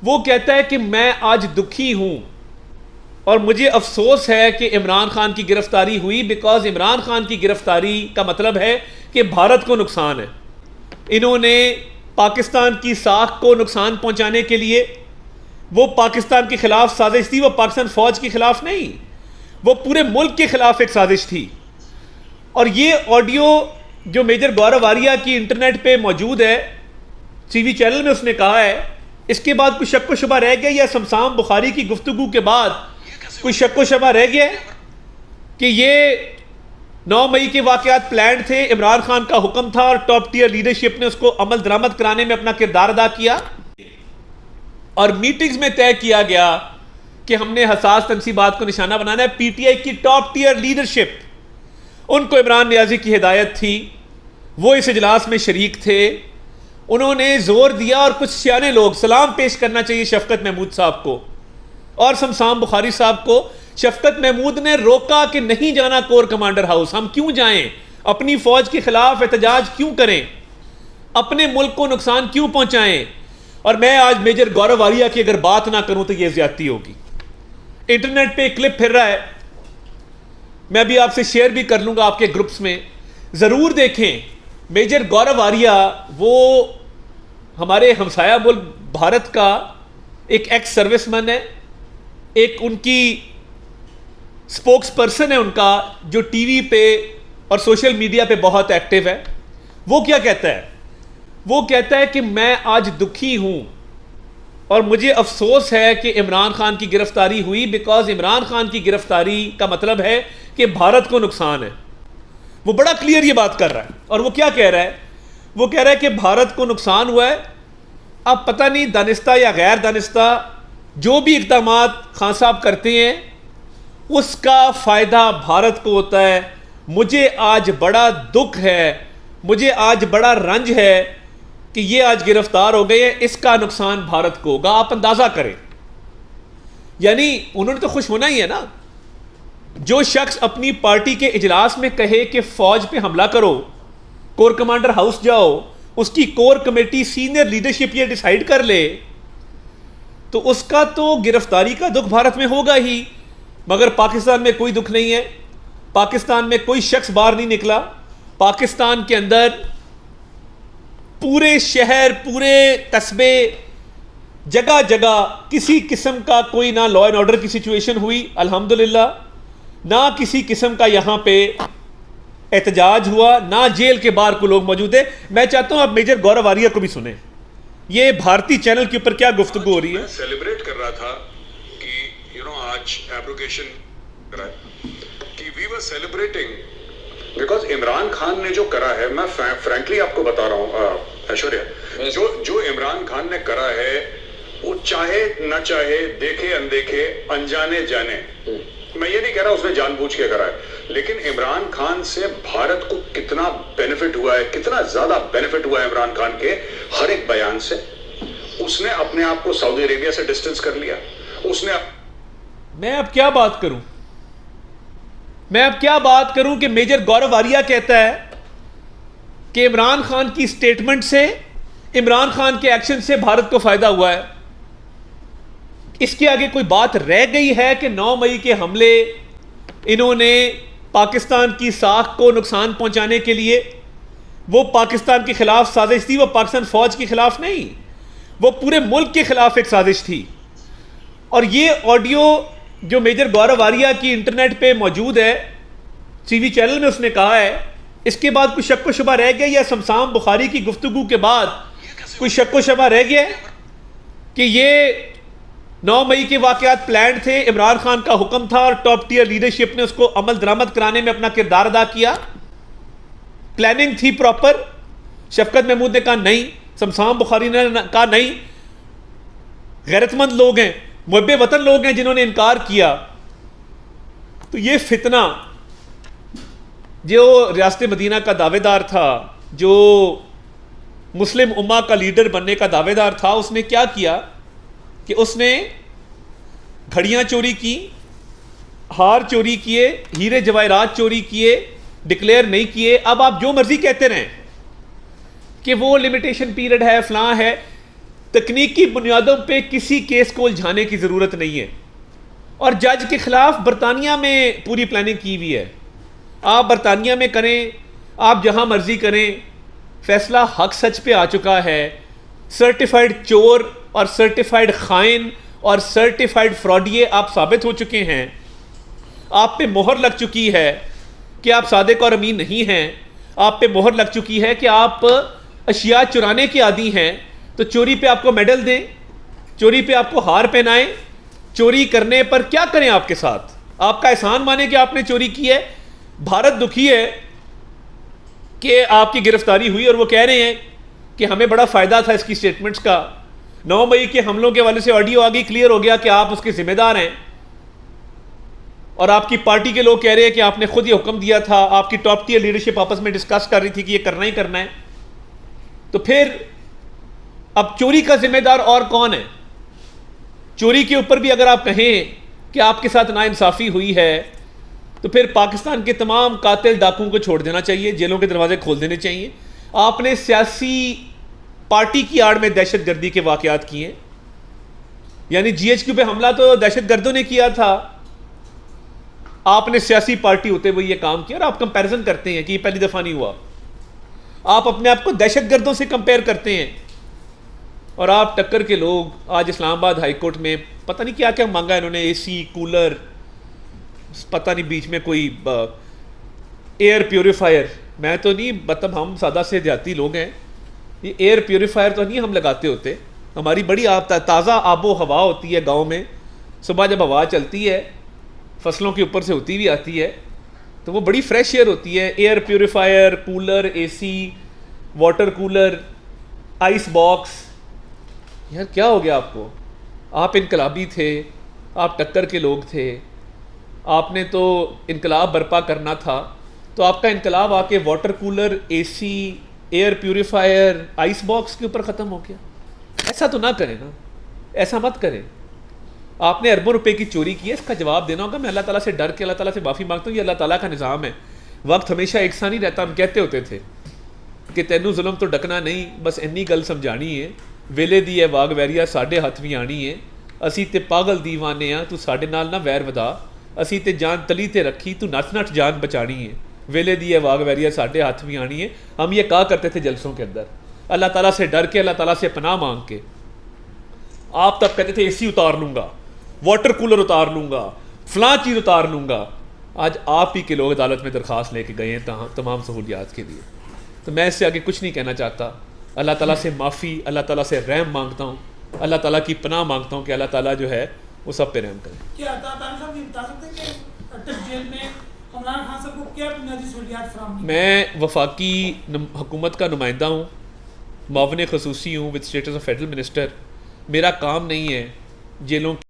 वो कहता है कि मैं आज दुखी हूं और मुझे अफसोस है कि इमरान खान की गिरफ्तारी हुई, बिकॉज इमरान खान की गिरफ्तारी का मतलब है कि भारत को नुकसान है। इन्होंने पाकिस्तान की साख को नुकसान पहुंचाने के लिए, वो पाकिस्तान के खिलाफ साजिश थी, वो पाकिस्तान फौज के खिलाफ नहीं, वो पूरे मुल्क के खिलाफ एक साजिश थी। और ये ऑडियो जो मेजर गौरव आर्या की इंटरनेट पे मौजूद है, टीवी चैनल में उसने कहा है, इसके बाद कोई शक व शुबा रह गया या शमशाम बुखारी की गुफ्तगू के बाद कोई शक व शुबा रह गया कि ये 9 मई के वाकयात प्लान थे, इमरान खान का हुक्म था और टॉप टियर लीडरशिप ने उसको अमल दरामद कराने में अपना किरदार अदा किया। और मीटिंग्स में तय किया गया कि हमने हसास तनसीबात को निशाना बनाना है। पीटीआई की टॉप टियर लीडरशिप, उनको इमरान नियाजी की हिदायत थी, वो इस इजलास में शरीक थे, उन्होंने जोर दिया। और कुछ सियाने लोग, सलाम पेश करना चाहिए शफकत महमूद साहब को और शमशाम बुखारी साहब को। शफकत महमूद ने रोका कि नहीं जाना कोर कमांडर हाउस, हम क्यों जाएं, अपनी फौज के खिलाफ एहतजाज क्यों करें, अपने मुल्क को नुकसान क्यों पहुंचाएं। और मैं आज मेजर गौरव आर्या की अगर बात ना करूं तो यह ज्यादती होगी। इंटरनेट पे एक क्लिप फिर रहा है, मैं अभी आपसे शेयर भी कर लूंगा आपके ग्रुप्स में, जरूर देखें। मेजर गौरव आर्या वो हमारे हमसाया मुल्क भारत का एक एक्स सर्विसमैन है, एक उनकी स्पोक्स पर्सन है उनका, जो टीवी पे और सोशल मीडिया पे बहुत एक्टिव है। वो क्या कहता है? वो कहता है कि मैं आज दुखी हूं और मुझे अफसोस है कि इमरान खान की गिरफ्तारी हुई, बिकॉज इमरान खान की गिरफ्तारी का मतलब है कि भारत को नुकसान है। वो बड़ा क्लियर ये बात कर रहा है। और वो क्या कह रहा है? वो कह रहा है कि भारत को नुकसान हुआ है। अब पता नहीं दानिस्ता या गैर दानिस्ता जो भी इक़दामात खान साहब करते हैं उसका फ़ायदा भारत को होता है। मुझे आज बड़ा दुख है, मुझे आज बड़ा रंज है कि ये आज गिरफ्तार हो गए हैं, इसका नुकसान भारत को होगा। आप अंदाज़ा करें, यानी उन्होंने तो खुश होना ही है ना। जो शख्स अपनी पार्टी के इजलास में कहे कि फौज पे हमला करो, कोर कमांडर हाउस जाओ, उसकी कोर कमेटी सीनियर लीडरशिप ये डिसाइड कर ले, तो उसका तो गिरफ्तारी का दुख भारत में होगा ही। मगर पाकिस्तान में कोई दुख नहीं है, पाकिस्तान में कोई शख्स बाहर नहीं निकला। पाकिस्तान के अंदर पूरे शहर, पूरे कस्बे, जगह जगह किसी किस्म का कोई ना लॉ एंड ऑर्डर की सिचुएशन हुई अल्हम्दुलिल्लाह, ना किसी किस्म का यहां पे एहतजाज हुआ, ना जेल के बाहर को लोग मौजूद है। मैं चाहता हूं आप मेजर गौरव आर्या को भी सुने, ये भारतीय चैनल के ऊपर क्या गुफ्तगू हो रही है। सेलिब्रेट कर रहा था कि आज एब्रोगेशन कि we were celebrating because Imran Khan ने जो करा है, मैं फ्रैंकली आपको बता रहा हूं ऐश्वर्या, जो इमरान खान ने करा है, वो चाहे ना चाहे, देखे अनदेखे, अनजाने जाने, मैं ये नहीं कह रहा उसने जानबूझ के करा है, लेकिन इमरान खान से भारत को कितना बेनिफिट हुआ है, कितना ज्यादा बेनिफिट हुआ है इमरान खान के हर एक बयान से। उसने अपने आप को सऊदी अरेबिया से डिस्टेंस कर लिया। उसने मैं अब क्या बात करूं, मैं अब क्या बात करूं कि मेजर गौरव आर्या कहता है कि इमरान खान की स्टेटमेंट से, इमरान खान के एक्शन से भारत को फायदा हुआ है। इसके आगे कोई बात रह गई है कि 9 मई के हमले इन्होंने पाकिस्तान की साख को नुकसान पहुंचाने के लिए, वो पाकिस्तान के खिलाफ साजिश थी, वो पाकिस्तान फौज के खिलाफ नहीं, वो पूरे मुल्क के खिलाफ एक साजिश थी। और ये ऑडियो जो मेजर गौरव आर्या की इंटरनेट पे मौजूद है, टीवी चैनल में उसने कहा है, इसके बाद कोई शक व शुबा रह गया या शमशाम बुखारी की गुफ्तगू के बाद कोई शक व शुबा रह गया कि ये 9 मई के वाकयात प्लान थे, इमरान खान का हुक्म था और टॉप टियर लीडरशिप ने उसको अमल दरामद कराने में अपना किरदार अदा किया। प्लानिंग थी प्रॉपर। शफकत महमूद ने कहा नहीं, शमशाम बुखारी ने कहा नहीं। गैरतमंद लोग हैं, मुहब्बे वतन लोग हैं जिन्होंने इनकार किया। तो ये फितना, जो रियासत मदीना का दावेदार था, जो मुस्लिम उम्मा का लीडर बनने का दावेदार था, उसने क्या किया कि उसने घड़ियां चोरी की, हार चोरी किए, हीरे जवाहरात चोरी किए, डिक्लेयर नहीं किए। अब आप जो मर्जी कहते रहें कि वो लिमिटेशन पीरियड है, फलां है, तकनीकी बुनियादों पे किसी केस को उलझाने की ज़रूरत नहीं है। और जज के ख़िलाफ़ बरतानिया में पूरी प्लानिंग की हुई है। आप बरतानिया में करें, आप जहाँ मर्ज़ी करें, फ़ैसला हक सच पे आ चुका है। सर्टिफाइड चोर और सर्टिफाइड खाइन और सर्टिफाइड फ्रॉडिये आप साबित हो चुके हैं। आप पे मोहर लग चुकी है कि आप सादिक और अमीन नहीं हैं। आप पे मोहर लग चुकी है कि आप अशिया चुराने के आदी हैं। तो चोरी पे आपको मेडल दें, चोरी पे आपको हार पहनाएं। चोरी करने पर क्या करें आपके साथ? आपका एहसान माने कि आपने चोरी की है। भारत दुखी है कि आपकी गिरफ्तारी हुई और वो कह रहे हैं कि हमें बड़ा फ़ायदा था इसकी स्टेटमेंट्स का। 9 मई के हमलों के वाले से ऑडियो आ गई, क्लियर हो गया कि आप उसके ज़िम्मेदार हैं। और आपकी पार्टी के लोग कह रहे हैं कि आपने खुद ये हुक्म दिया था। आपकी टॉप टियर लीडरशिप आपस में डिस्कस कर रही थी कि ये करना ही करना है। तो फिर अब चोरी का जिम्मेदार और कौन है? चोरी के ऊपर भी अगर आप कहें कि आपके साथ नाइंसाफ़ी हुई है तो फिर पाकिस्तान के तमाम कातिल डाकुओं को छोड़ देना चाहिए, जेलों के दरवाजे खोल देने चाहिए। आपने सियासी पार्टी की आड़ में दहशत गर्दी के वाक़यात किए, यानी GHQ पे हमला तो दहशत गर्दों ने किया था। आपने सियासी पार्टी होते हुए ये काम किया और आप कंपैरिजन करते हैं कि ये पहली दफ़ा नहीं हुआ। आप अपने आप को दहशत गर्दों से कंपेयर करते हैं। और आप टक्कर के लोग आज इस्लामाबाद हाई कोर्ट में पता नहीं क्या क्या मांगा इन्होंने, AC कूलर, पता नहीं बीच में कोई एयर प्योरीफायर। मैं तो नहीं, मतलब हम सादा से देहाती लोग हैं, ये एयर प्योरीफायर तो नहीं हम लगाते होते। हमारी बड़ी ताज़ा आबो हवा होती है गांव में। सुबह जब हवा चलती है फसलों के ऊपर से होती भी आती है तो वो बड़ी फ्रेश एयर होती है। Air purifier, cooler, AC, water cooler, ice box. यार क्या हो गया आपको? आप इनकलाबी थे, आप टक्कर के लोग थे, आपने तो इनकलाब बर्पा करना था। तो आपका इनकलाब आके water cooler, AC, air purifier, ice box के ऊपर ख़त्म हो गया। ऐसा तो ना करें ना, ऐसा मत करें। आपने अरबों रुपए की चोरी की है, इसका जवाब देना होगा। मैं अल्लाह ताला से डर के अल्लाह ताला से माफ़ी मांगता हूँ। ये अल्लाह ताला का निज़ाम है, वक्त हमेशा एक सा नहीं रहता। हम कहते होते थे कि तैनू जुल्म तो डकना नहीं, बस इन्नी गल समझानी है। वेले दी है वाग वैरिया साढ़े हथ भी आनी है। असी ते पागल दीवाने आ, तू साढ़े नाल ना वैर वधा। असी ते जान तली ते रखी, तू नट नट जान बचानी है। वेले दी है वाग वैरिया साढ़े हाथ भी आनी है। हम ये कहा करते थे जलसों के अंदर, अल्लाह ताला से डर के, अल्लाह ताला से पनाह मांग के। आप तब कहते थे AC उतार लूँगा, वाटर कूलर उतार लूँगा, फलां चीज़ उतार लूँगा। आज आप ही के लोग अदालत में दरख्वास्त लेके गए हैं तमाम सहूलियात के लिए। तो मैं इससे आगे कुछ नहीं कहना चाहता। अल्लाह ताला से माफ़ी, अल्लाह ताला से रहम मांगता हूँ, अल्लाह ताला की पनाह मांगता हूँ कि अल्लाह ताला जो है वो सब पे रहम करे। क्या साहब ये बता सकते हैं कि अटक जेल में इमरान खान साहब को क्या बुनियादी सहूलियात फराहम की? मैं वफाकी हुकूमत का नुमाइंदा हूँ, मुआविन ख़ुसूसी हूँ with status of federal minister. मेरा काम नहीं है जेलों